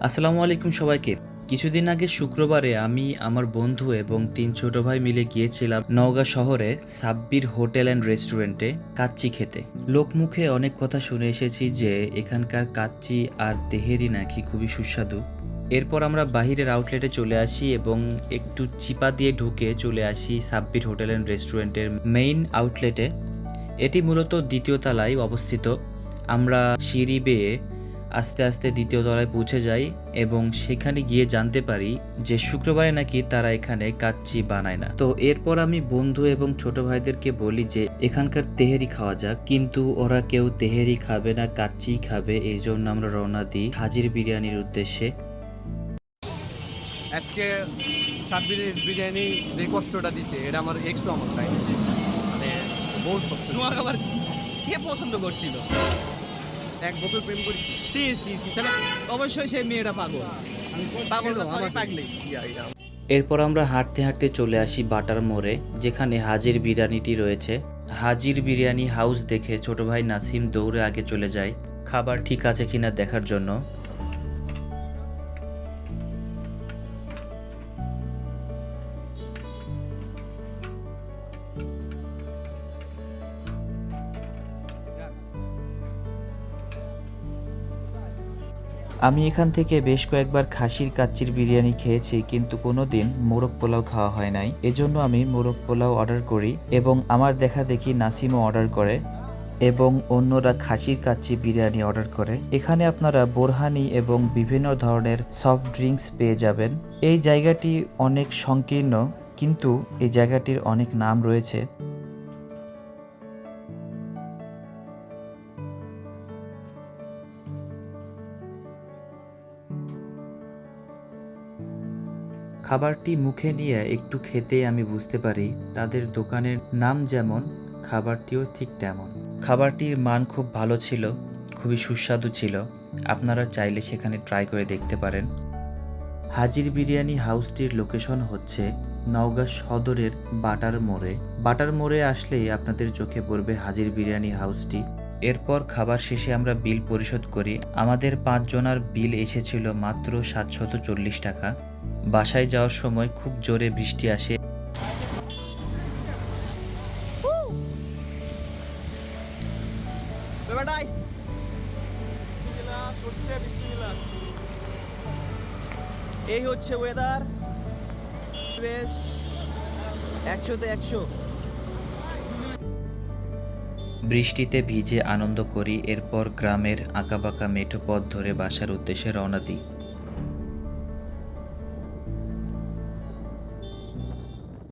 আসসালামু আলাইকুম সবাইকে। কিছুদিন আগে শুক্রবারে আমি আমার বন্ধু এবং ৩ ছোট ভাই মিলে গিয়েছিলাম নওগাঁ শহরে সাব্বির হোটেল অ্যান্ড রেস্টুরেন্টে কাচ্চি খেতে। লোকমুখে অনেক কথা শুনে এসেছি যে এখানকার কাচ্চি আর তেহেরি নাকি খুবই সুস্বাদু। এরপর আমরা বাহিরের আউটলেটে চলে আসি এবং একটু চিপা দিয়ে ঢুকে চলে আসি সাব্বির হোটেল অ্যান্ড রেস্টুরেন্টের মেইন আউটলেটে। এটি মূলত দ্বিতীয় তলায় অবস্থিত। আমরা সিঁড়ি বেয়ে আস্তে আস্তে দ্বিতীয় তলায় পৌঁছে যাই এবং সেখানে গিয়ে জানতে পারি যে শুক্রবারে নাকি তারা এখানে কাচ্চি বানায় না। তো এরপর আমি বন্ধু এবং ছোট ভাইদেরকে বলি যে এখানকার তেহেরি খাওয়া যাক, কিন্তু ওরা কেউ তেহেরি খাবে না, কাচ্চি খাবে। এই জন্য আমরা রওনা দিই হাজির বিরিয়ানির উদ্দেশ্যে। আজকে সাব্বিরের বিরিয়ানি যে কষ্টটা দিছে এটা আমার এক্সও আমার তাই মানে বহুত কষ্ট। তোমার আবার কে পছন্দ করছিল? 1 বছর প্রেম করেছি। সি সি সি, তাহলে অবশ্যই সেই মেয়েটা পাগল। পাগল না, sorry, পাগলি। ইয়া এরপর আমরা হাঁটতে হাঁটতে চলে আসি বাটার মোড়ে, যেখানে হাজির বিরিয়ানিটি রয়েছে। হাজির বিরিয়ানি হাউস দেখে ছোট ভাই নাসিম দৌড়ে আগে চলে যায় খাবার ঠিক আছে কিনা দেখার জন্য। আমি এখান থেকে বেশ কয়েকবার খাসির কাচ্চির বিরিয়ানি খেয়েছি, কিন্তু কোনোদিন মোরগ পোলাও খাওয়া হয় নাই। এজন্য আমি মোরগ পোলাও অর্ডার করি এবং আমার দেখা দেখি নাসিমও অর্ডার করে এবং অন্যরা খাসির কাচ্চি বিরিয়ানি অর্ডার করে। এখানে আপনারা বোরহানি এবং বিভিন্ন ধরনের সফট ড্রিঙ্কস পেয়ে যাবেন। এই জায়গাটি অনেক সংকীর্ণ, কিন্তু এই জায়গাটির অনেক নাম রয়েছে। খাবারটি মুখে নিয়ে একটু খেতেই আমি বুঝতে পারি তাদের দোকানের নাম যেমন, খাবারটিও ঠিক তেমন। খাবারটির মান খুব ভালো ছিল, খুবই সুস্বাদু ছিল। আপনারা চাইলে সেখানে ট্রাই করে দেখতে পারেন। হাজির বিরিয়ানি হাউসটির লোকেশন হচ্ছে নওগাঁ সদরের বাটার মোড়ে। বাটার মোড়ে আসলেই আপনাদের চোখে পড়বে হাজির বিরিয়ানি হাউসটি। এরপর খাবার শেষে আমরা বিল পরিশোধ করি। আমাদের 5 জনার বিল এসেছিল মাত্র 740 টাকা। বাসায় যাওয়ার সময় খুব জোরে বৃষ্টি আসে। বেটাই এই হচ্ছে ওয়েদার, বেশ 100-তে 100। বৃষ্টিতে ভিজে আনন্দ করি, এরপর গ্রামের আঁকাবাঁকা মেঠো পথ ধরে বাসার উদ্দেশ্যে রওনা দিই।